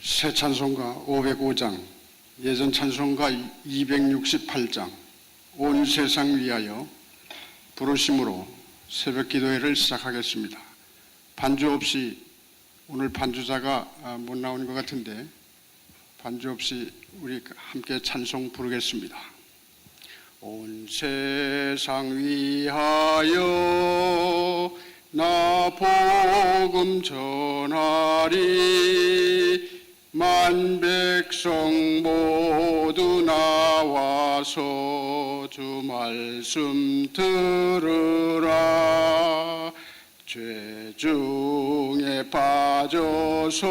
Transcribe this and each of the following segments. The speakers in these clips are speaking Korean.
새 찬송가 505장, 예전 찬송가 268장, 온 세상 위하여 부르심으로 새벽 기도회를 시작하겠습니다. 반주 없이, 오늘 반주자가 못 나오는 것 같은데 반주 없이 우리 함께 찬송 부르겠습니다. 온 세상 위하여 나 복음 전하리, 만 백성 모두 나와서 주 말씀 들으라. 죄 중에 빠져서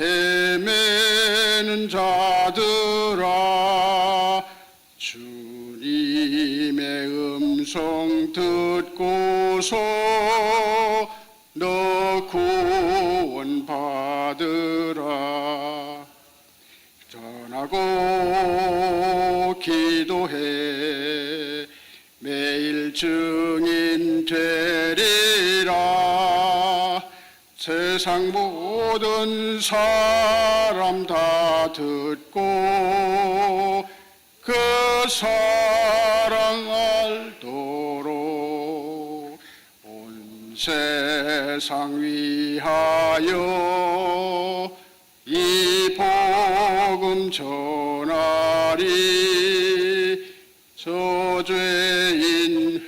헤매는 자들아, 주님의 음성 듣고서 너 구원 받으라. 전하고 기도해 매일 증인 되리라. 세상 모든 사람 다 듣고 그 사랑 알도록 온 세상 위하여 이 복음 전하리. 저죄인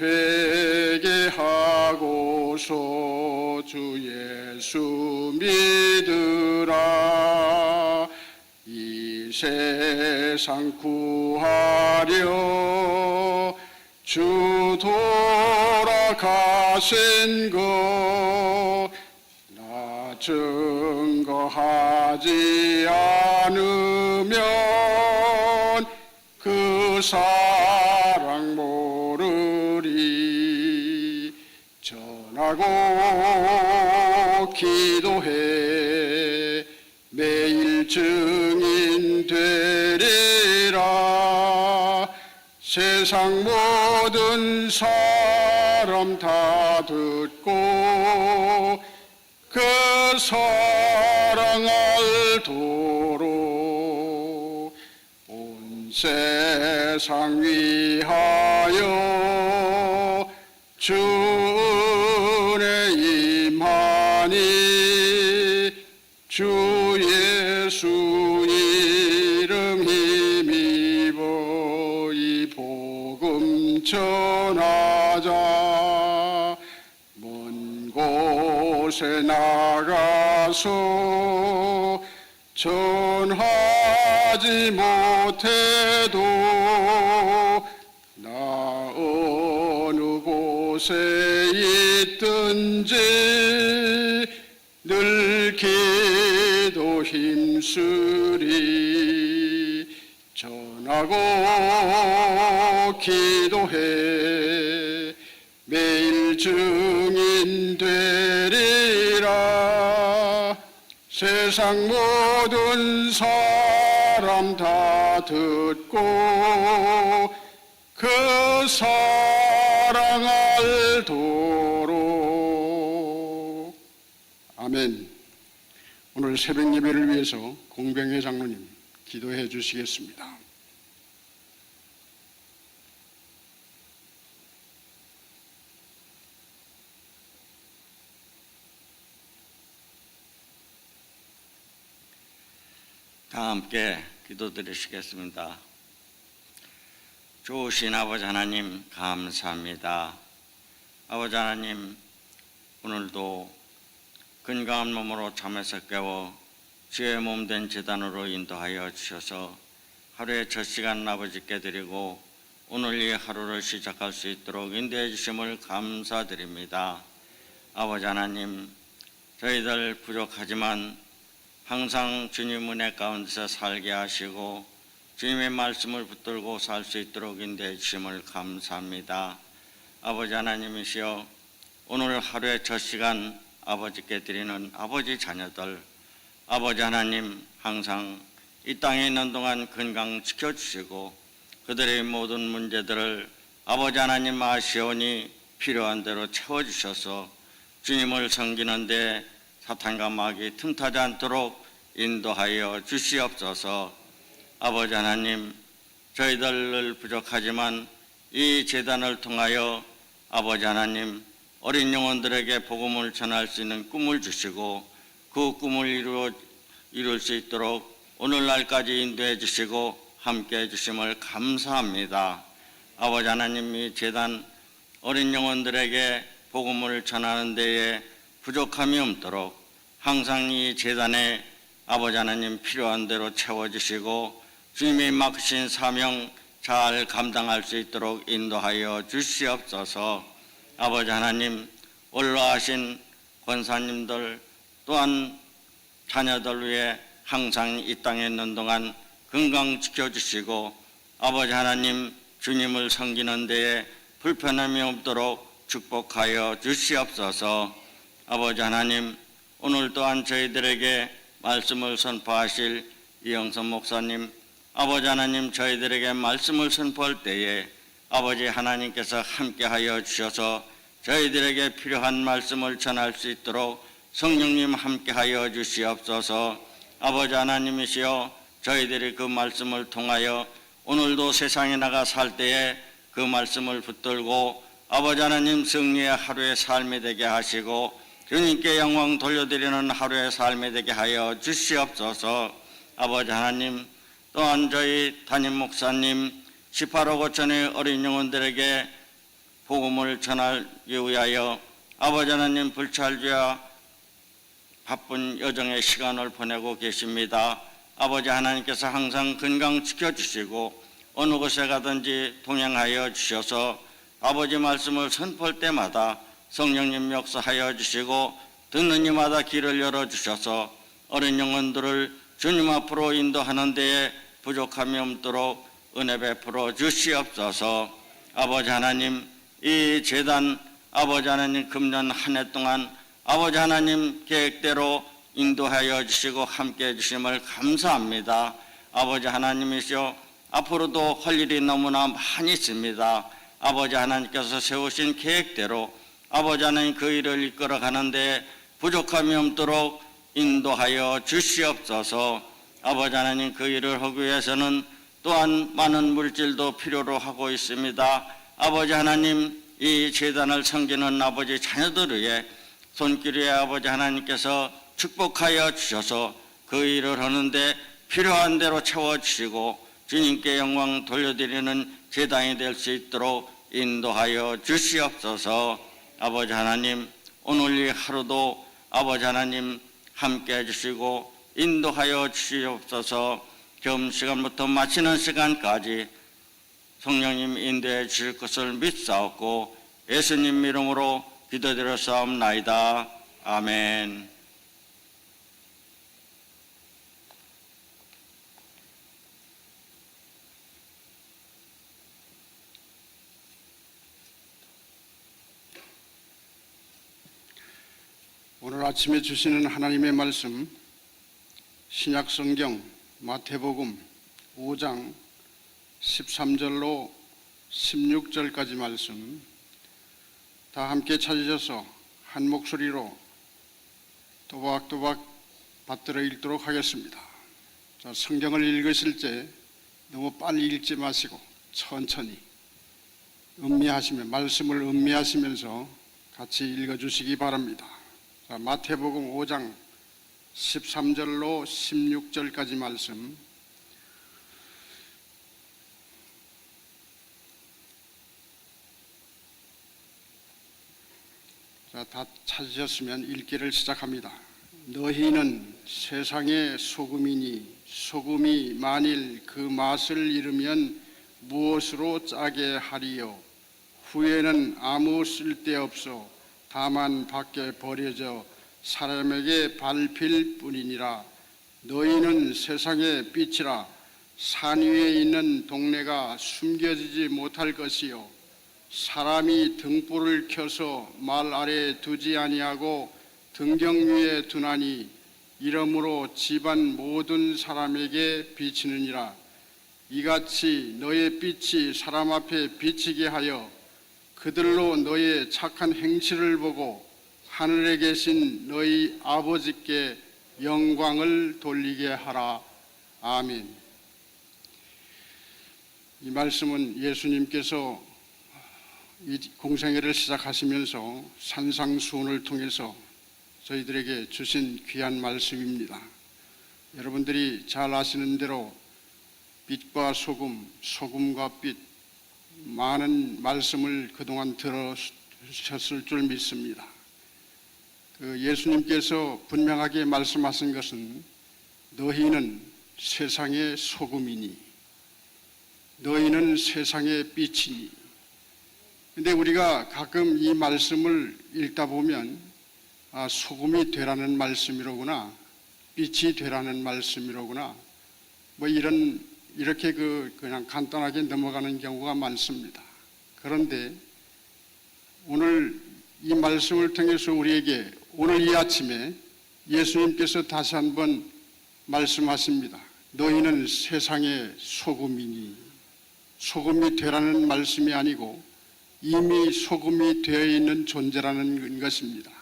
회개하고서 주 예수 믿으라. 이 세상 구하려 주 돌아가신 거 나 증거하지 않으면 그 사랑 모르리. 전하고 기도해 매일 증인 되리라. 세상 모든 사람 다 듣고 그 사랑 알도록 온 세상 위하여 주 은혜 임하니. 주 예수 이름 힘입어 이 복음 전하자. 먼 곳에 나가서 전하지 못해도 나 어느 곳에 있든지 늘 기도 힘쓰리. 전하고 기도해 매일 증인 되리라. 세상 모든 사람 다 듣고 그 사랑 알도록. 아멘. 오늘 새벽 예배를 위해서 공병회 장로님 기도해 주시겠습니다. 다 함께 기도드리시겠습니다. 좋으신 아버지 하나님 감사합니다. 아버지 하나님, 오늘도 건강한 몸으로 잠에서 깨워 주의 몸된 제단으로 인도하여 주셔서 하루의 첫 시간 아버지께 드리고 오늘 이 하루를 시작할 수 있도록 인도해 주심을 감사드립니다. 아버지 하나님, 저희들 부족하지만 항상 주님 은혜 가운데서 살게 하시고 주님의 말씀을 붙들고 살 수 있도록 인도해 주심을 감사합니다. 아버지 하나님이시여, 오늘 하루의 첫 시간 아버지께 드리는 아버지 자녀들, 아버지 하나님 항상 이 땅에 있는 동안 건강 지켜주시고 그들의 모든 문제들을 아버지 하나님 아시오니 필요한 대로 채워주셔서 주님을 섬기는 데 사탄과 마귀 틈타지 않도록 인도하여 주시옵소서. 아버지 하나님, 저희들 부족하지만 이 제단을 통하여 아버지 하나님, 어린 영혼들에게 복음을 전할 수 있는 꿈을 주시고 그 꿈을 이룰 수 있도록 오늘날까지 인도해 주시고 함께해 주심을 감사합니다. 아버지 하나님, 이 제단 어린 영혼들에게 복음을 전하는 데에 부족함이 없도록 항상 이 제단에 아버지 하나님 필요한 대로 채워주시고 주님이 맡기신 사명 잘 감당할 수 있도록 인도하여 주시옵소서. 아버지 하나님, 올라가신 권사님들 또한 자녀들 위해 항상 이 땅에 있는 동안 건강 지켜주시고 아버지 하나님, 주님을 섬기는 데에 불편함이 없도록 축복하여 주시옵소서. 아버지 하나님, 오늘 또한 저희들에게 말씀을 선포하실 이영선 목사님, 아버지 하나님, 저희들에게 말씀을 선포할 때에 아버지 하나님께서 함께하여 주셔서 저희들에게 필요한 말씀을 전할 수 있도록 성령님 함께하여 주시옵소서. 아버지 하나님이시여, 저희들이 그 말씀을 통하여 오늘도 세상에 나가 살 때에 그 말씀을 붙들고 아버지 하나님 승리의 하루의 삶이 되게 하시고 주님께 영광 돌려드리는 하루의 삶이 되게 하여 주시옵소서. 아버지 하나님, 또한 저희 담임 목사님 18호 고천의 어린 영혼들에게 복음을 전하기 위하여 아버지 하나님 불찰주야 바쁜 여정의 시간을 보내고 계십니다. 아버지 하나님께서 항상 건강 지켜주시고 어느 곳에 가든지 동행하여 주셔서 아버지 말씀을 선포할 때마다 성령님 역사하여 주시고 듣는 이마다 길을 열어주셔서 어린 영혼들을 주님 앞으로 인도하는 데에 부족함이 없도록 은혜 베풀어 주시옵소서. 아버지 하나님, 이 제단 아버지 하나님 금년 한 해 동안 아버지 하나님 계획대로 인도하여 주시고 함께해 주심을 감사합니다. 아버지 하나님이시여, 앞으로도 할 일이 너무나 많이 있습니다. 아버지 하나님께서 세우신 계획대로 아버지 하나님 그 일을 이끌어 가는데 부족함이 없도록 인도하여 주시옵소서. 아버지 하나님, 그 일을 하기 위해서는 또한 많은 물질도 필요로 하고 있습니다. 아버지 하나님, 이 제단을 섬기는 아버지 자녀들 위해 손길 위에 아버지 하나님께서 축복하여 주셔서 그 일을 하는데 필요한 대로 채워주시고 주님께 영광 돌려드리는 제단이 될 수 있도록 인도하여 주시옵소서. 아버지 하나님, 오늘 이 하루도 아버지 하나님 함께 해주시고 인도하여 주시옵소서. 점 시간부터 마치는 시간까지 성령님 인도해 주실 것을 믿사옵고 예수님 이름으로 기도드렸사옵나이다. 아멘. 오늘 아침에 주시는 하나님의 말씀, 신약성경 마태복음 5장 13절로 16절까지 말씀 다 함께 찾으셔서 한 목소리로 또박또박 받들어 읽도록 하겠습니다. 자, 성경을 읽으실 때 너무 빨리 읽지 마시고 천천히 음미하시며 말씀을 음미하시면서 같이 읽어주시기 바랍니다. 자, 마태복음 5장 13절로 16절까지 말씀 자, 다 찾으셨으면 읽기를 시작합니다. 너희는 세상의 소금이니 소금이 만일 그 맛을 잃으면 무엇으로 짜게 하리요? 후에는 아무 쓸데없어 다만 밖에 버려져 사람에게 밟힐 뿐이니라. 너희는 세상의 빛이라. 산 위에 있는 동네가 숨겨지지 못할 것이요 사람이 등불을 켜서 말 아래에 두지 아니하고 등경 위에 두나니 이러므로 집안 모든 사람에게 비치느니라. 이같이 너의 빛이 사람 앞에 비치게 하여 그들로 너의 착한 행실을 보고 하늘에 계신 너희 아버지께 영광을 돌리게 하라. 아멘. 이 말씀은 예수님께서 이 공생애를 시작하시면서 산상수훈을 통해서 저희들에게 주신 귀한 말씀입니다. 여러분들이 잘 아시는 대로 빛과 소금, 소금과 빛, 많은 말씀을 그동안 들으셨을 줄 믿습니다. 예수님께서 분명하게 말씀하신 것은 너희는 세상의 소금이니 너희는 세상의 빛이니. 근데 우리가 가끔 이 말씀을 읽다 보면 소금이 되라는 말씀이로구나, 빛이 되라는 말씀이로구나, 뭐 이렇게 그냥 간단하게 넘어가는 경우가 많습니다. 그런데 오늘 이 말씀을 통해서 우리에게 오늘 이 아침에 예수님께서 다시 한번 말씀하십니다. 너희는 세상의 소금이니. 소금이 되라는 말씀이 아니고 이미 소금이 되어 있는 존재라는 것입니다.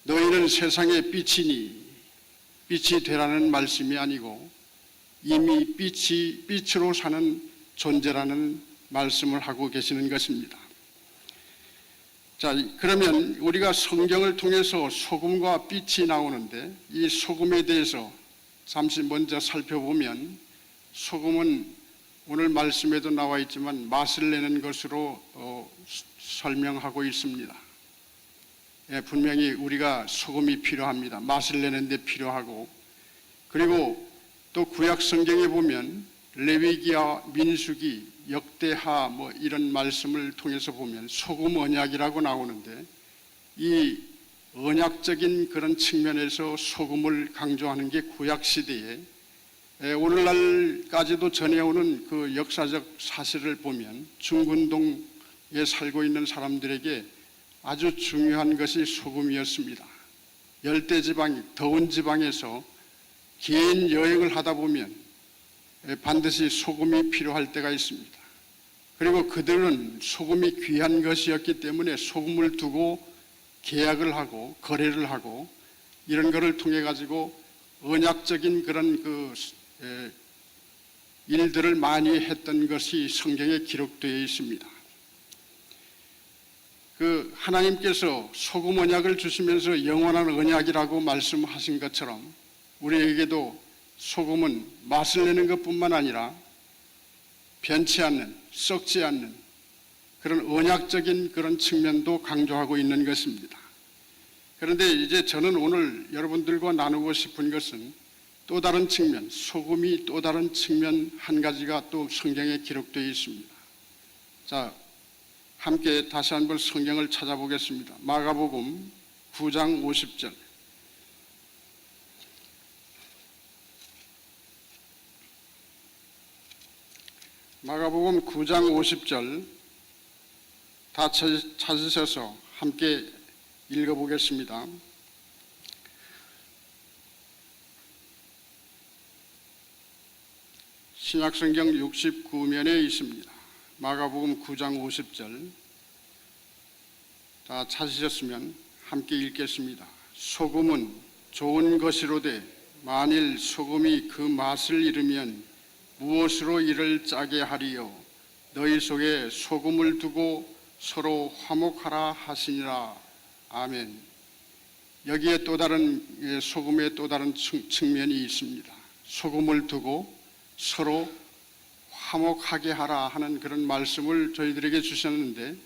너희는 세상의 빛이니. 빛이 되라는 말씀이 아니고 이미 빛으로 사는 존재라는 말씀을 하고 계시는 것입니다. 자, 그러면 우리가 성경을 통해서 소금과 빛이 나오는데 이 소금에 대해서 잠시 먼저 살펴보면 소금은 오늘 말씀에도 나와 있지만 맛을 내는 것으로 설명하고 있습니다. 분명히 우리가 소금이 필요합니다. 맛을 내는 데 필요하고, 그리고 또 구약 성경에 보면 레위기와 민수기, 역대하 뭐 이런 말씀을 통해서 보면 소금 언약이라고 나오는데 이 언약적인 그런 측면에서 소금을 강조하는 게 구약 시대에 오늘날까지도 전해오는 그 역사적 사실을 보면 중근동에 살고 있는 사람들에게 아주 중요한 것이 소금이었습니다. 열대지방, 더운 지방에서 긴 여행을 하다 보면 반드시 소금이 필요할 때가 있습니다. 그리고 그들은 소금이 귀한 것이었기 때문에 소금을 두고 계약을 하고 거래를 하고 이런 것을 통해 가지고 언약적인 그런 일들을 많이 했던 것이 성경에 기록되어 있습니다. 하나님께서 소금 언약을 주시면서 영원한 언약이라고 말씀하신 것처럼 우리에게도 소금은 맛을 내는 것뿐만 아니라 변치 않는, 썩지 않는 그런 언약적인 그런 측면도 강조하고 있는 것입니다. 그런데 이제 저는 오늘 여러분들과 나누고 싶은 것은 또 다른 측면, 소금이 또 다른 측면 한 가지가 또 성경에 기록되어 있습니다. 자, 함께 다시 한번 성경을 찾아보겠습니다. 마가복음 9장 50절. 마가복음 9장 50절 다 찾으셔서 함께 읽어보겠습니다. 신약성경 69면에 있습니다. 마가복음 9장 50절 다 찾으셨으면 함께 읽겠습니다. 소금은 좋은 것이로되 만일 소금이 그 맛을 잃으면 무엇으로 이를 짜게 하리요. 너희 속에 소금을 두고 서로 화목하라 하시니라. 아멘. 여기에 또 다른 소금의 또 다른 측면이 있습니다. 소금을 두고 서로 화목하게 하라 하는 그런 말씀을 저희들에게 주셨는데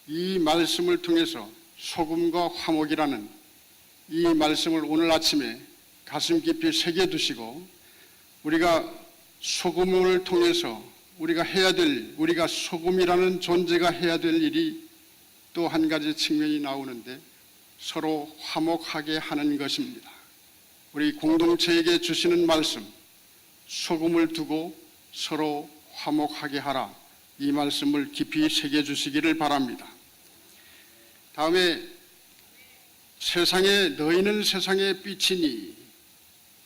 이 말씀을 통해서 소금과 화목이라는 이 말씀을 오늘 아침에 가슴 깊이 새겨두시고 우리가 소금을 통해서 우리가 소금이라는 존재가 해야 될 일이 또 한 가지 측면이 나오는데 서로 화목하게 하는 것입니다. 우리 공동체에게 주시는 말씀, 소금을 두고 서로 화목하게 하라, 이 말씀을 깊이 새겨주시기를 바랍니다. 다음에 너희는 세상의 빛이니,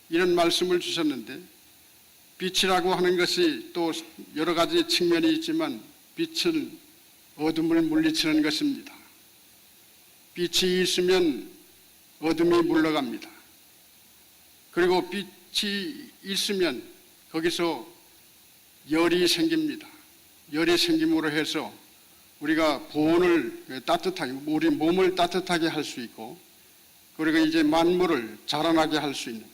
이런 말씀을 주셨는데 빛이라고 하는 것이 또 여러 가지 측면이 있지만 빛은 어둠을 물리치는 것입니다. 빛이 있으면 어둠이 물러갑니다. 그리고 빛이 있으면 거기서 열이 생깁니다. 열이 생김으로 해서 우리가 보온을 따뜻하게, 우리 몸을 따뜻하게 할 수 있고, 그리고 이제 만물을 자라나게 할 수 있는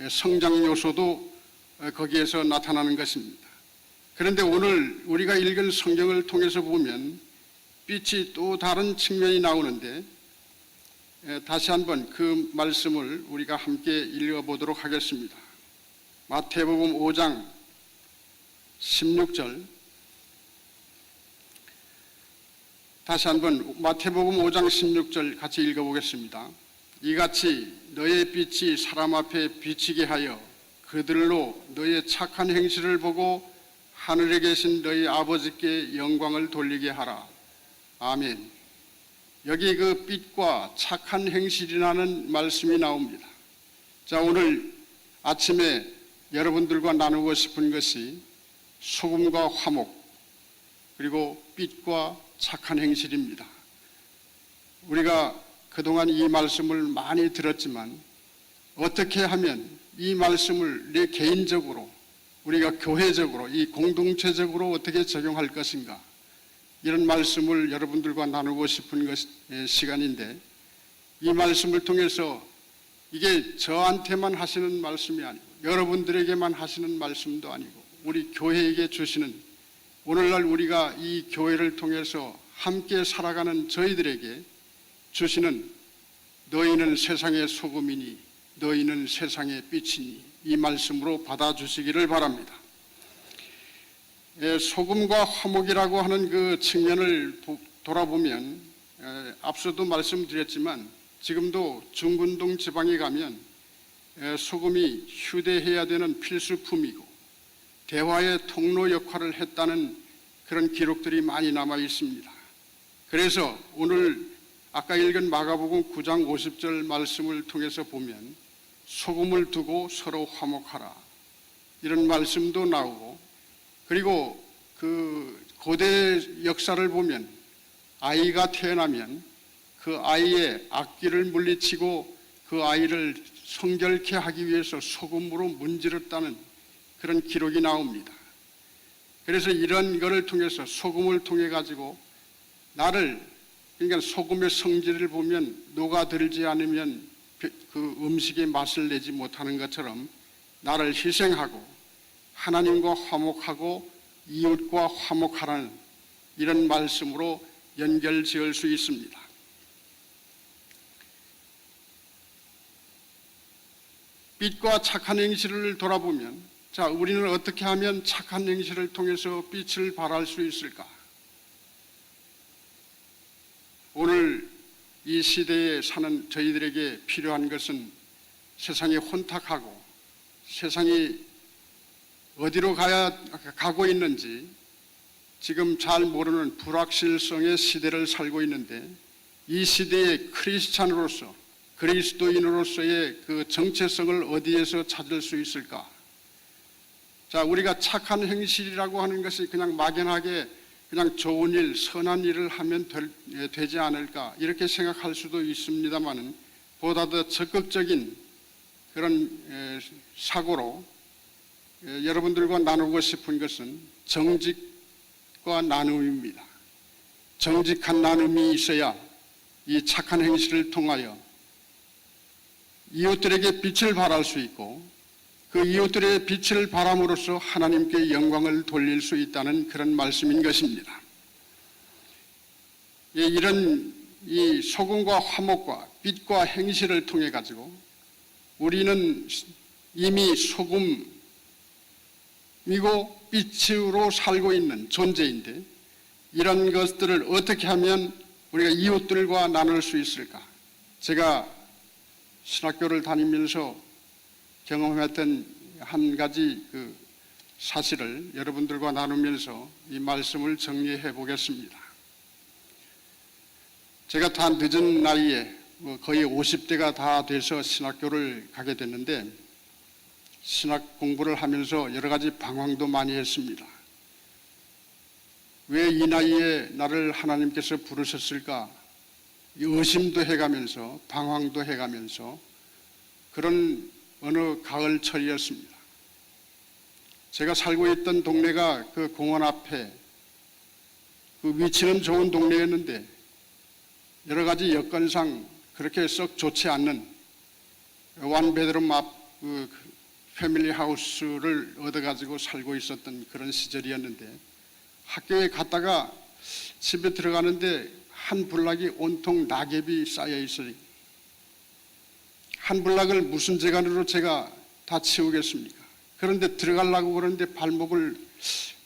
성장 요소도 거기에서 나타나는 것입니다. 그런데 오늘 우리가 읽은 성경을 통해서 보면 빛이 또 다른 측면이 나오는데, 다시 한번 그 말씀을 우리가 함께 읽어보도록 하겠습니다. 마태복음 5장 16절, 다시 한번 마태복음 5장 16절 같이 읽어보겠습니다. 이같이 너의 빛이 사람 앞에 비치게 하여 그들로 너의 착한 행실을 보고 하늘에 계신 너희 아버지께 영광을 돌리게 하라. 아멘. 여기 그 빛과 착한 행실이라는 말씀이 나옵니다. 자, 오늘 아침에 여러분들과 나누고 싶은 것이 소금과 화목, 그리고 빛과 착한 행실입니다. 우리가 그동안 이 말씀을 많이 들었지만 어떻게 하면 이 말씀을 내 개인적으로, 우리가 교회적으로, 이 공동체적으로 어떻게 적용할 것인가, 이런 말씀을 여러분들과 나누고 싶은 시간인데, 이 말씀을 통해서 이게 저한테만 하시는 말씀이 아니고 여러분들에게만 하시는 말씀도 아니고 우리 교회에게 주시는, 오늘날 우리가 이 교회를 통해서 함께 살아가는 저희들에게 주시는, 너희는 세상의 소금이니 너희는 세상의 빛이니, 이 말씀으로 받아주시기를 바랍니다. 소금과 화목이라고 하는 그 측면을 돌아보면, 앞서도 말씀드렸지만 지금도 중근동 지방에 가면 소금이 휴대해야 되는 필수품이고 대화의 통로 역할을 했다는 그런 기록들이 많이 남아 있습니다. 그래서 오늘 아까 읽은 마가복음 9장 50절 말씀을 통해서 보면 소금을 두고 서로 화목하라, 이런 말씀도 나오고, 그리고 그 고대 역사를 보면 아이가 태어나면 그 아이의 악귀를 물리치고 그 아이를 성결케 하기 위해서 소금으로 문지렀다는 그런 기록이 나옵니다. 그래서 이런 것을 통해서, 소금을 통해 가지고 나를, 그러니까 소금의 성질을 보면 녹아들지 않으면 그 음식의 맛을 내지 못하는 것처럼 나를 희생하고 하나님과 화목하고 이웃과 화목하라는 이런 말씀으로 연결 지을 수 있습니다. 빛과 착한 행실을 돌아보면, 자, 우리는 어떻게 하면 착한 행실을 통해서 빛을 발할 수 있을까? 오늘 이 시대에 사는 저희들에게 필요한 것은 세상이 혼탁하고 세상이 어디로 가고 있는지 지금 잘 모르는 불확실성의 시대를 살고 있는데, 이 시대의 크리스찬으로서, 그리스도인으로서의 그 정체성을 어디에서 찾을 수 있을까? 자, 우리가 착한 행실이라고 하는 것이 그냥 막연하게 그냥 좋은 일, 선한 일을 하면 되지 않을까, 이렇게 생각할 수도 있습니다만은, 보다 더 적극적인 그런 사고로 여러분들과 나누고 싶은 것은 정직과 나눔입니다. 정직한 나눔이 있어야 이 착한 행실을 통하여 이웃들에게 빛을 발할 수 있고, 그 이웃들의 빛을 발함으로써 하나님께 영광을 돌릴 수 있다는 그런 말씀인 것입니다. 이런 이 소금과 화목과 빛과 행실을 통해 가지고 우리는 이미 소금이고 빛으로 살고 있는 존재인데, 이런 것들을 어떻게 하면 우리가 이웃들과 나눌 수 있을까? 제가 신학교를 다니면서 경험했던 한 가지 그 사실을 여러분들과 나누면서 이 말씀을 정리해 보겠습니다. 제가 다 늦은 나이에 거의 50대가 다 돼서 신학교를 가게 됐는데, 신학 공부를 하면서 여러 가지 방황도 많이 했습니다. 왜 이 나이에 나를 하나님께서 부르셨을까? 의심도 해가면서 방황도 해가면서 그런 어느 가을철이었습니다. 제가 살고 있던 동네가 그 공원 앞에 그 위치는 좋은 동네였는데 여러 가지 여건상 그렇게 썩 좋지 않는 원베드룸 앞 그 패밀리 하우스를 얻어가지고 살고 있었던 그런 시절이었는데 학교에 갔다가 집에 들어가는데 한 블락이 온통 낙엽이 쌓여 있어요. 한 블락을 무슨 재간으로 제가 다 치우겠습니까? 그런데 들어가려고 그러는데 발목을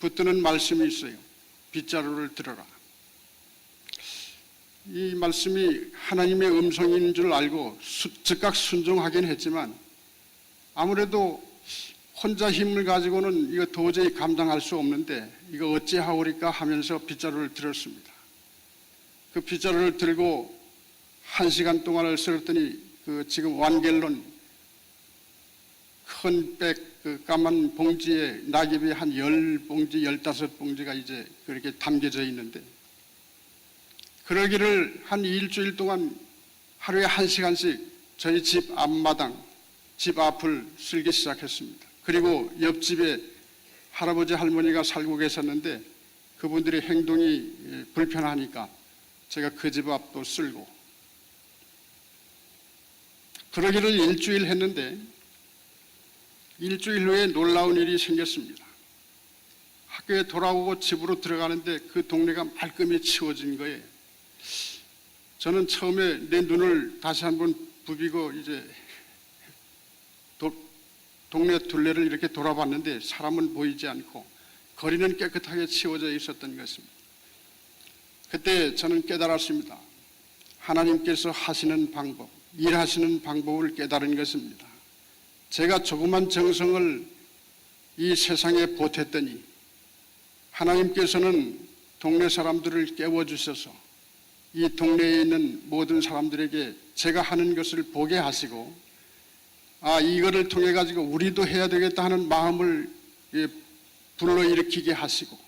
붙드는 말씀이 있어요. 빗자루를 들어라. 이 말씀이 하나님의 음성인 줄 알고 즉각 순종하긴 했지만 아무래도 혼자 힘을 가지고는 이거 도저히 감당할 수 없는데 이거 어찌하오리까 하면서 빗자루를 들었습니다. 그 빗자루를 들고 1시간 동안을 쓸었더니 그 지금 완겔론 큰 백 그 까만 봉지에 낙엽이 한 10봉지, 15봉지가 이제 그렇게 담겨져 있는데 그러기를 한 일주일 동안 하루에 1시간씩 저희 집 앞마당, 집 앞을 쓸기 시작했습니다. 그리고 옆집에 할아버지 할머니가 살고 계셨는데 그분들의 행동이 불편하니까 제가 그 집 앞도 쓸고 그러기를 일주일 했는데 일주일 후에 놀라운 일이 생겼습니다. 학교에 돌아오고 집으로 들어가는데 그 동네가 말끔히 치워진 거예요. 저는 처음에 내 눈을 다시 한번 부비고 이제 동네 둘레를 이렇게 돌아봤는데 사람은 보이지 않고 거리는 깨끗하게 치워져 있었던 것입니다. 그때 저는 깨달았습니다. 하나님께서 하시는 방법, 일하시는 방법을 깨달은 것입니다. 제가 조그만 정성을 이 세상에 보탰더니 하나님께서는 동네 사람들을 깨워주셔서 이 동네에 있는 모든 사람들에게 제가 하는 것을 보게 하시고 이거를 통해 가지고 우리도 해야 되겠다 하는 마음을 불러일으키게 하시고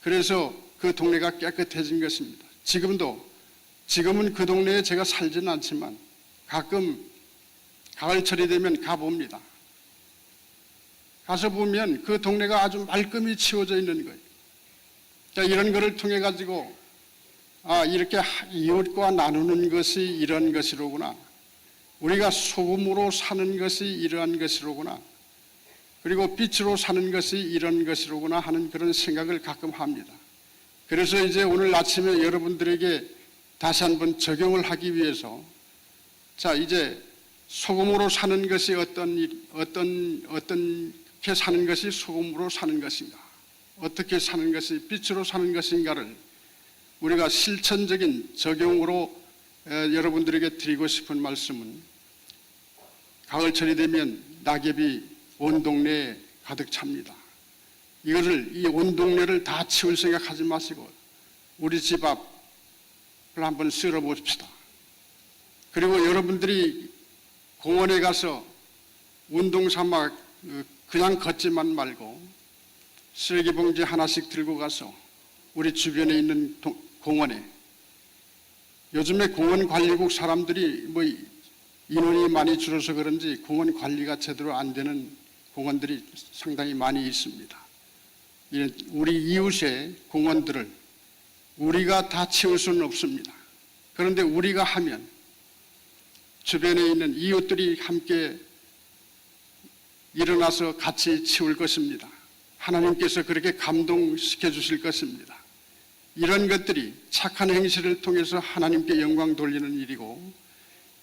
그래서 그 동네가 깨끗해진 것입니다. 지금은 그 동네에 제가 살지는 않지만 가끔 가을철이 되면 가봅니다. 가서 보면 그 동네가 아주 말끔히 치워져 있는 거예요. 자, 이런 거를 통해 가지고 이렇게 이웃과 나누는 것이 이런 것이로구나. 우리가 소금으로 사는 것이 이러한 것이로구나. 그리고 빛으로 사는 것이 이런 것이로구나 하는 그런 생각을 가끔 합니다. 그래서 이제 오늘 아침에 여러분들에게 다시 한번 적용을 하기 위해서 자, 이제 소금으로 사는 것이 어떻게 사는 것이 소금으로 사는 것인가, 어떻게 사는 것이 빛으로 사는 것인가를 우리가 실천적인 적용으로 여러분들에게 드리고 싶은 말씀은 가을철이 되면 낙엽이 온 동네에 가득 찹니다. 이 온 동네를 다 치울 생각하지 마시고 우리 집 앞을 한번 쓸어 봅시다. 그리고 여러분들이 공원에 가서 운동 삼아 그냥 걷지만 말고 쓰레기 봉지 하나씩 들고 가서 우리 주변에 있는 공원에 요즘에 공원 관리국 사람들이 인원이 많이 줄어서 그런지 공원 관리가 제대로 안 되는 공원들이 상당히 많이 있습니다. 우리 이웃의 공원들을 우리가 다 치울 수는 없습니다. 그런데 우리가 하면 주변에 있는 이웃들이 함께 일어나서 같이 치울 것입니다. 하나님께서 그렇게 감동시켜 주실 것입니다. 이런 것들이 착한 행실을 통해서 하나님께 영광 돌리는 일이고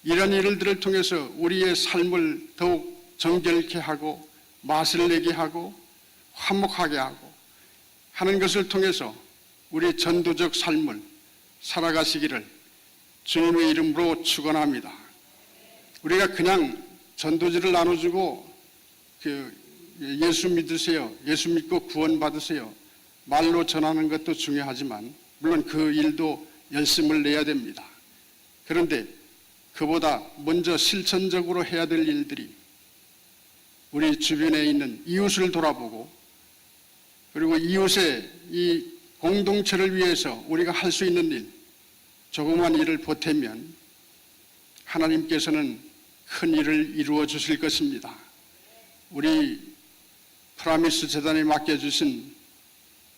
이런 일들을 통해서 우리의 삶을 더욱 정결케 하고 맛을 내게 하고 화목하게 하고 하는 것을 통해서 우리 전도적 삶을 살아가시기를 주님의 이름으로 축원합니다. 우리가 그냥 전도지를 나눠주고 예수 믿으세요, 예수 믿고 구원 받으세요 말로 전하는 것도 중요하지만 물론 그 일도 열심을 내야 됩니다. 그런데 그보다 먼저 실천적으로 해야 될 일들이 우리 주변에 있는 이웃을 돌아보고 그리고 이웃의 이 공동체를 위해서 우리가 할 수 있는 일, 조그만 일을 보태면 하나님께서는 큰 일을 이루어 주실 것입니다. 우리 프라미스 재단에 맡겨주신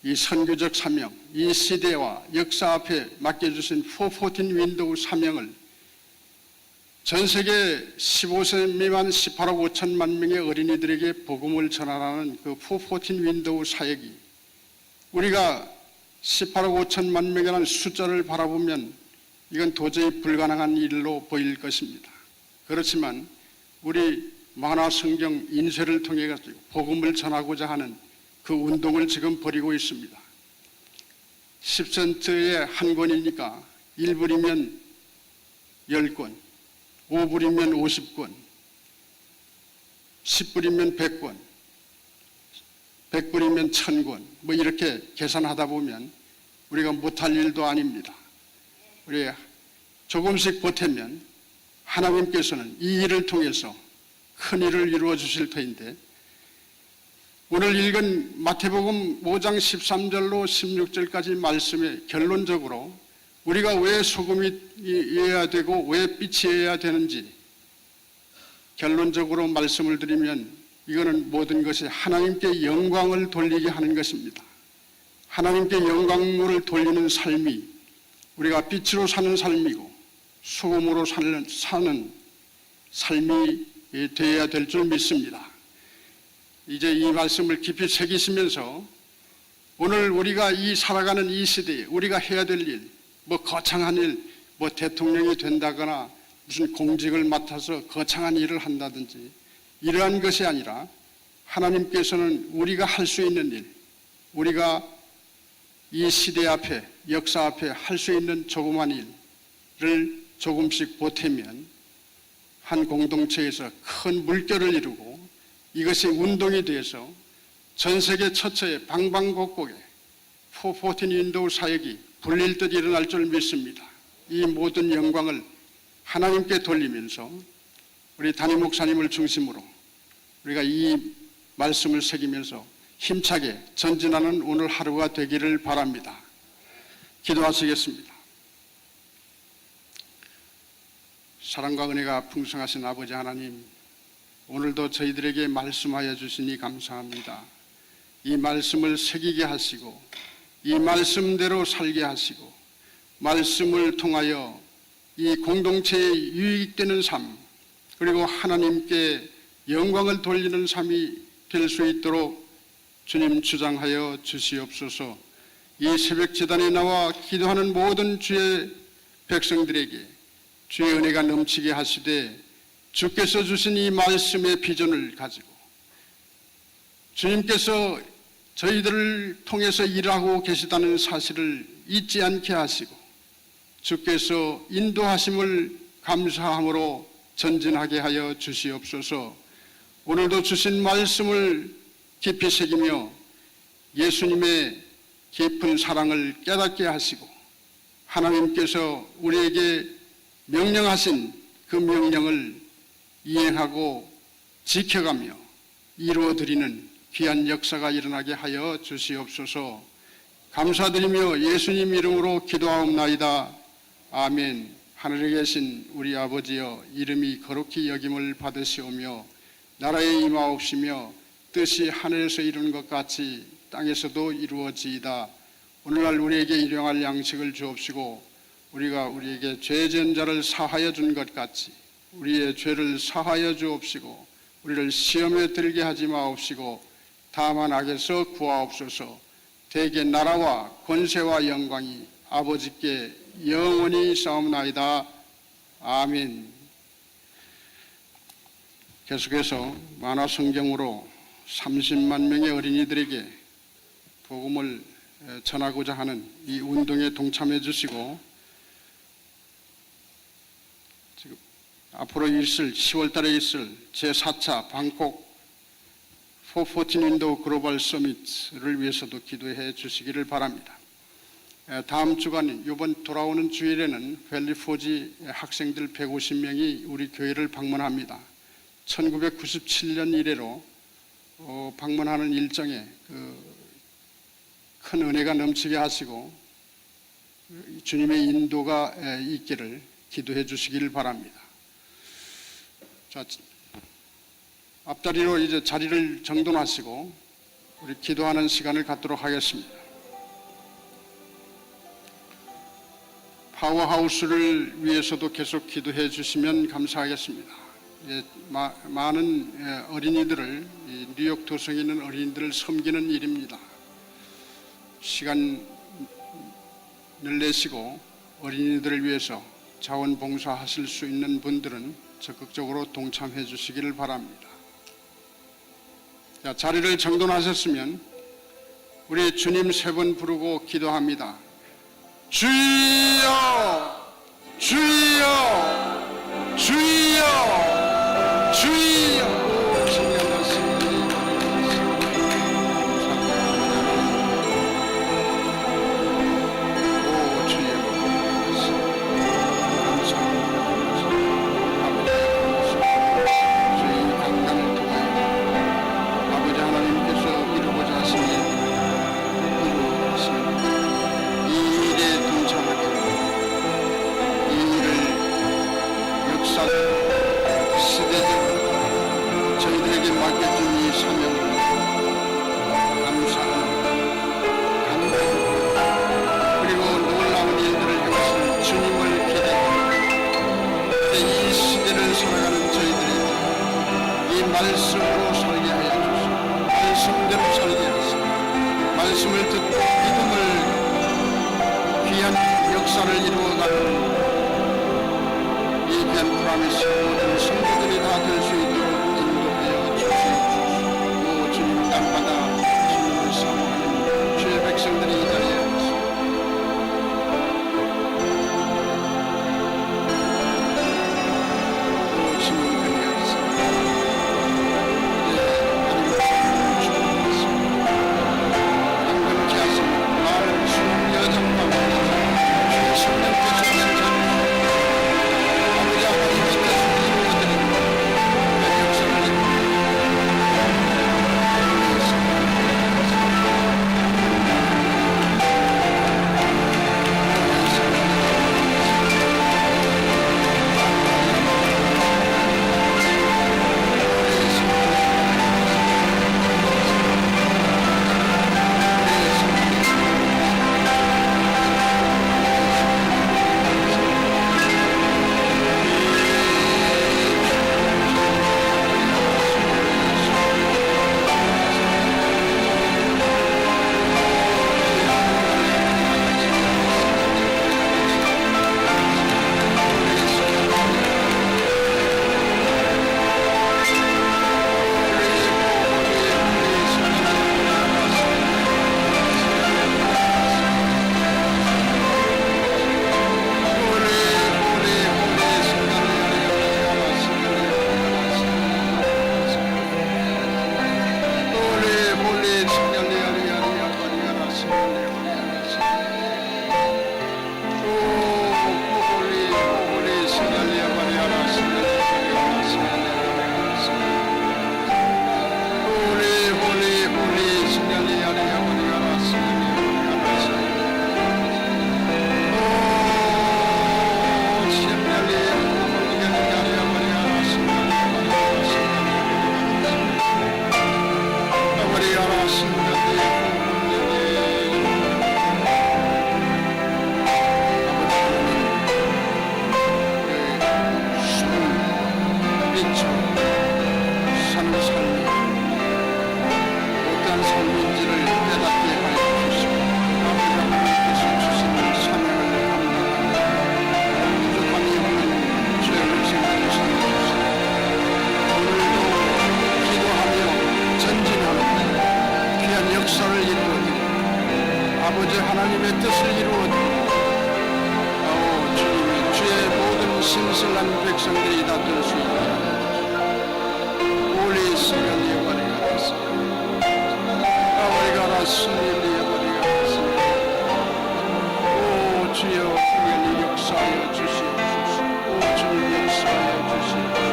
이 선교적 사명, 이 시대와 역사 앞에 맡겨주신 414 윈도우 사명을 전 세계 15세 미만 18억 5천만 명의 어린이들에게 복음을 전하라는 그 414 윈도우 사역이 우리가 18억 5천만 명이라는 숫자를 바라보면 이건 도저히 불가능한 일로 보일 것입니다. 그렇지만 우리 만화 성경 인쇄를 통해 가지고 복음을 전하고자 하는 그 운동을 지금 벌이고 있습니다. 10센트에 한 권이니까 1불이면 10권, 5불이면 50권, 10불이면 100권, 100불이면 1000권, 뭐 이렇게 계산하다 보면 우리가 못할 일도 아닙니다. 우리 조금씩 보태면 하나님께서는 이 일을 통해서 큰 일을 이루어 주실 터인데, 오늘 읽은 마태복음 5장 13절로 16절까지 말씀에 결론적으로 우리가 왜 소금이어야 되고 왜 빛이어야 되는지 결론적으로 말씀을 드리면, 이거는 모든 것이 하나님께 영광을 돌리게 하는 것입니다. 하나님께 영광을 돌리는 삶이 우리가 빛으로 사는 삶이고 소금으로 사는 삶이 되어야 될 줄 믿습니다. 이제 이 말씀을 깊이 새기시면서 오늘 우리가 이 살아가는 이 시대에 우리가 해야 될 일, 뭐 거창한 일, 뭐 대통령이 된다거나 무슨 공직을 맡아서 거창한 일을 한다든지 이러한 것이 아니라 하나님께서는 우리가 할 수 있는 일, 우리가 이 시대 앞에 역사 앞에 할 수 있는 조그만 일을 조금씩 보태면 한 공동체에서 큰 물결을 이루고 이것이 운동이 돼서 전 세계 처처에 방방곡곡에 414 윈도우 사역이 불릴 듯 일어날 줄 믿습니다. 이 모든 영광을 하나님께 돌리면서 우리 담임 목사님을 중심으로 우리가 이 말씀을 새기면서 힘차게 전진하는 오늘 하루가 되기를 바랍니다. 기도하시겠습니다. 사랑과 은혜가 풍성하신 아버지 하나님, 오늘도 저희들에게 말씀하여 주시니 감사합니다. 이 말씀을 새기게 하시고 이 말씀대로 살게 하시고 말씀을 통하여 이 공동체에 유익되는 삶, 그리고 하나님께 영광을 돌리는 삶이 될 수 있도록 주님 주장하여 주시옵소서. 이 새벽 제단에 나와 기도하는 모든 주의 백성들에게 주의 은혜가 넘치게 하시되 주께서 주신 이 말씀의 비전을 가지고 주님께서 저희들을 통해서 일하고 계시다는 사실을 잊지 않게 하시고 주께서 인도하심을 감사함으로 전진하게 하여 주시옵소서. 오늘도 주신 말씀을 깊이 새기며 예수님의 깊은 사랑을 깨닫게 하시고 하나님께서 우리에게 명령하신 그 명령을 이행하고 지켜가며 이루어드리는 귀한 역사가 일어나게 하여 주시옵소서. 감사드리며 예수님 이름으로 기도하옵나이다. 아멘. 하늘에 계신 우리 아버지여, 이름이 거룩히 여김을 받으시오며 나라에 임하옵시며 뜻이 하늘에서 이루는 것 같이 땅에서도 이루어지이다. 오늘날 우리에게 일용할 양식을 주옵시고 우리가 우리에게 죄 지은 자를 사하여 준 것 같이 우리의 죄를 사하여 주옵시고 우리를 시험에 들게 하지 마옵시고 다만 악에서 구하옵소서. 대개 나라와 권세와 영광이 아버지께 영원히 싸움나이다. 아멘. 계속해서 만화 성경으로 30만 명의 어린이들에게 복음을 전하고자 하는 이 운동에 동참해 주시고 지금 앞으로 있을 10월 달에 있을 제4차 방콕 414 윈도우 글로벌 서밋을 위해서도 기도해 주시기를 바랍니다. 다음 주간 이번 돌아오는 주일에는 밸리포지 학생들 150명이 우리 교회를 방문합니다. 1997년 이래로 방문하는 일정에 큰 은혜가 넘치게 하시고 주님의 인도가 있기를 기도해 주시길 바랍니다. 자, 앞다리로 이제 자리를 정돈하시고 우리 기도하는 시간을 갖도록 하겠습니다. 파워하우스를 위해서도 계속 기도해 주시면 감사하겠습니다. 많은 어린이들을, 뉴욕 도성에 있는 어린이들을 섬기는 일입니다. 시간을 내시고 어린이들을 위해서 자원봉사하실 수 있는 분들은 적극적으로 동참해 주시기를 바랍니다. 자, 자리를 정돈하셨으면 우리 주님 3번 부르고 기도합니다. 주여, 주여, 주여, 주여. 말씀으로 살게 하여 주시고 말씀대로 살게 하시고 말씀을 듣고 믿음을 귀한 역사를 이루어가는 이 귀한 프라미스 모든 성도들이 다 될 수 있도록 인도하여 주시옵소서. 오 주님, 땅마다 주님을 사모하는 주의 백성들이 이 자리에 있습니다. 오 주님, 아버지 하나님의 뜻을 이루어드리고 주님의 주의 모든 신실한 백성들이 다 될 수 있게 우리 시간이 여버리가 됐습니다. 아버지가 라스님이 여버리가 됐습니다. 오 주여 우리 역사하여 주시옵소서. 오 주님 역사하여 주시옵소서.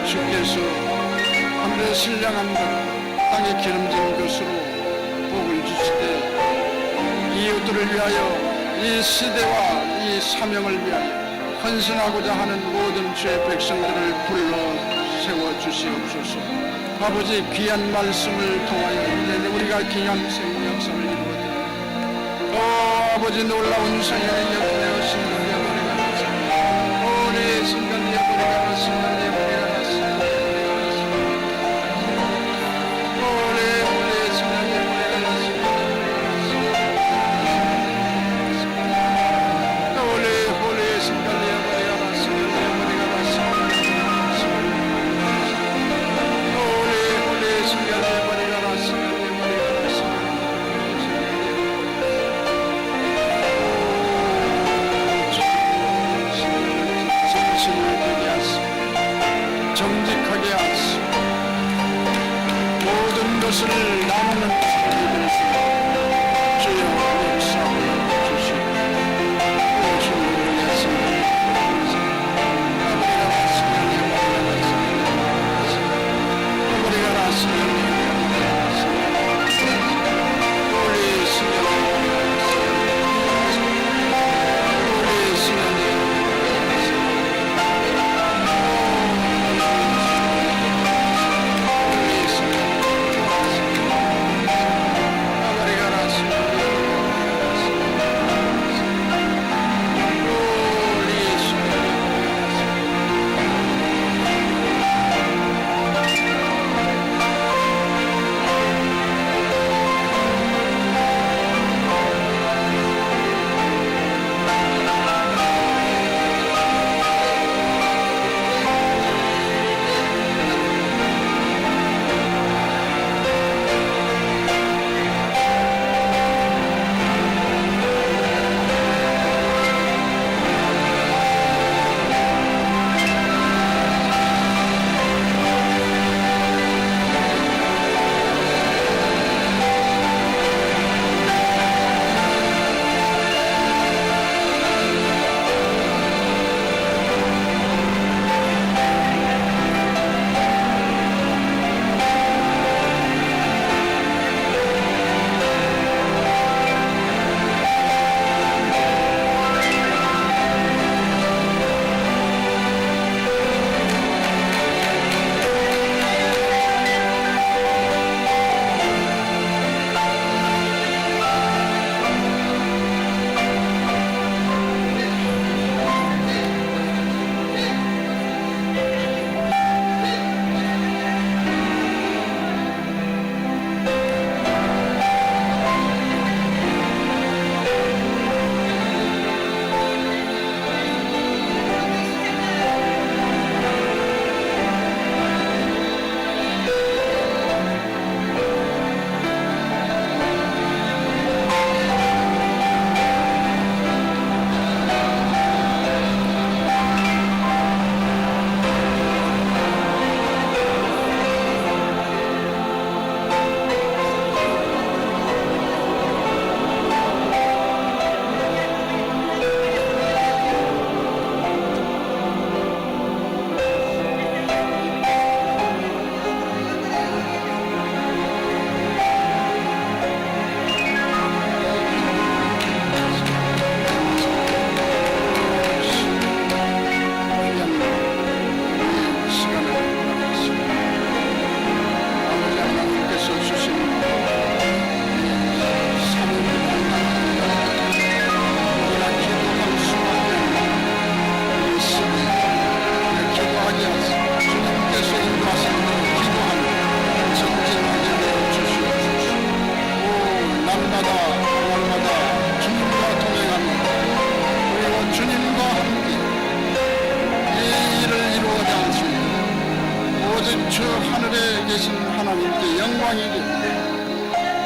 주께 민족을 위하여 이 시대와 이 사명을 위하여 헌신하고자 하는 모든 주의 백성들을 불러 세워주시옵소서. 아버지, 귀한 말씀을 통하여 이제 우리가 귀한 생명 역사를 이루어드립니다. 아버지, 놀라운 성령의 역사여 신간되어 버리가 났습니다. 우리 신간되어 버리가 났습니다. 정직하게 하시고 모든 것을 나누는 주여 역사하여 주시고 주님을 위하여 우리가 나시면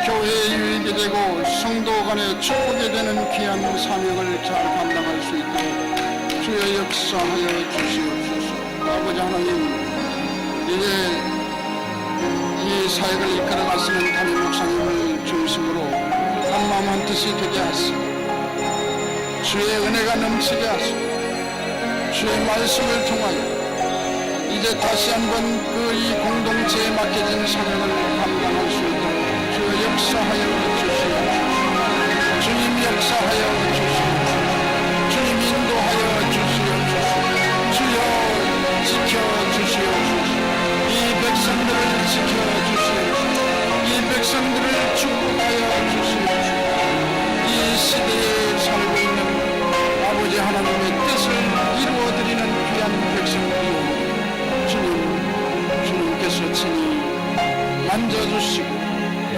교회의 유익이 되고 성도 간의 축복이 되는 귀한 사명을 잘 감당할 수 있도록 주의 역사하여 주시옵소서. 아버지 하나님, 이제 이 사역을 이끌어가시는 담임 목사님을 중심으로 한마음 한뜻이 되게 하시고 주의 은혜가 넘치게 하시고 주의 말씀을 통하여 이제 다시 한번 그 이 공동체에 맡겨진 사명을 감당할 수 있도록 주의 역사하여 주시옵소서. 주님 역사하여 주시옵소서. 주님 인도하여 주시옵소서. 주여 지켜주시옵소서. 이 백성들을 지켜주시옵소서. 이 백성들을 축복하여 주시옵소서. 이 시대에 살고 있는 아버지 하나님의 뜻을 이루어드리는 귀한 백성들이오니 주님께서 친히 만져주시고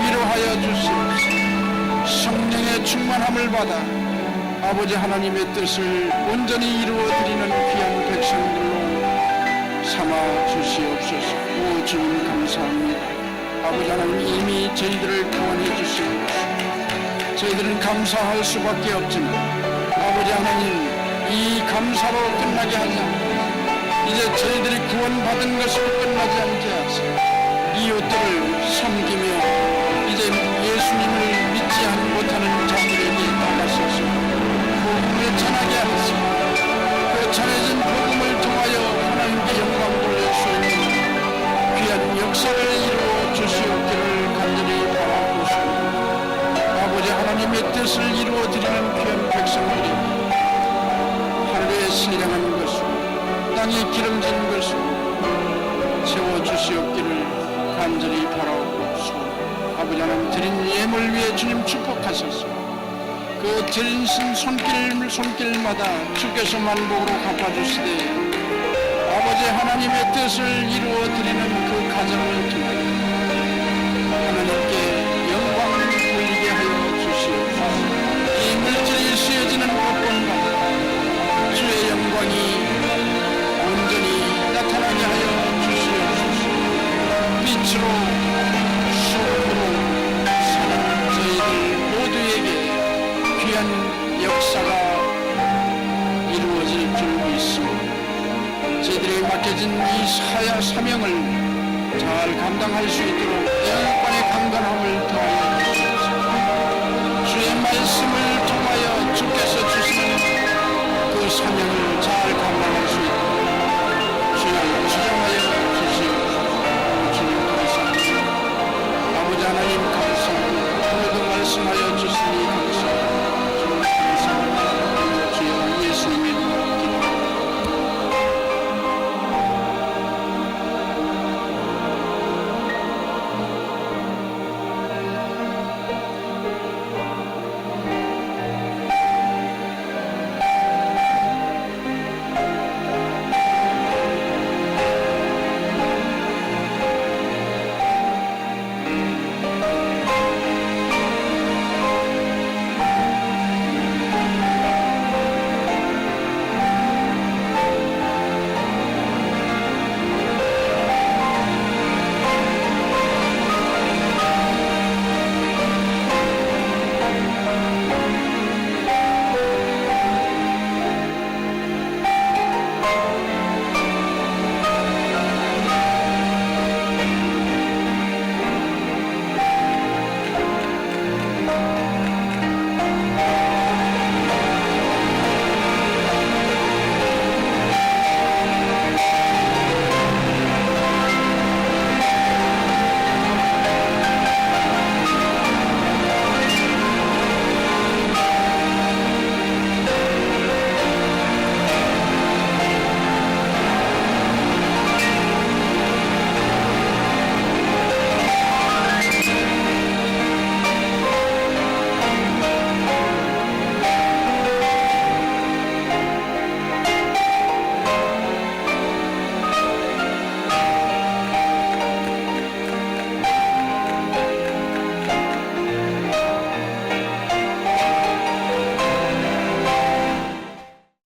위로하여 주시옵소서. 성령의 충만함을 받아 아버지 하나님의 뜻을 온전히 이루어드리는 귀한 백성들로 삼아 주시옵소서. 오 주님 감사합니다. 아버지 하나님 이미 저희들을 구원해 주시고 저희들은 감사할 수밖에 없지만 아버지 하나님 이 감사로 끝나게 하지 않고 이제 저희들이 구원받은 것으로 끝나지 않게 하사 이웃들을 섬기며 이제 예수님을 믿지 못하는 자들에게 나가셔서 복음을 전하게 하시고 그 전해진 복음을 통하여 하나님께 영광 돌릴 수 있는 귀한 역사를 이루어 주시옵기를 간절히 바라옵소서. 아버지 하나님의 뜻을 이루어드리는 귀한 백성들이 하늘에 신령한 것으로 땅에 기름진 것으로 세워주시옵기를 간절히 바라옵소서. 아버지 하나님 드린 예물 위에 주님 축복하소서. 그 드린 손길마다 주께서 만복으로 갚아주시되 아버지 하나님의 뜻을 이루어드리는 그 가정을 통하여 하나님께 영광을 돌리게 하여 주시옵소서. 이 물질이 씌어지는 곳곳마다 주의 영광이 온전히 나타나게 하여 주시옵소서. 빛으로 소금으로 사는 저희들 모두에게 귀한 역사가 이루어질 줄 믿습니다. 저희들이 맡겨진 이 사명을 잘 감당할 수 있도록 영광의 강건함을 더하여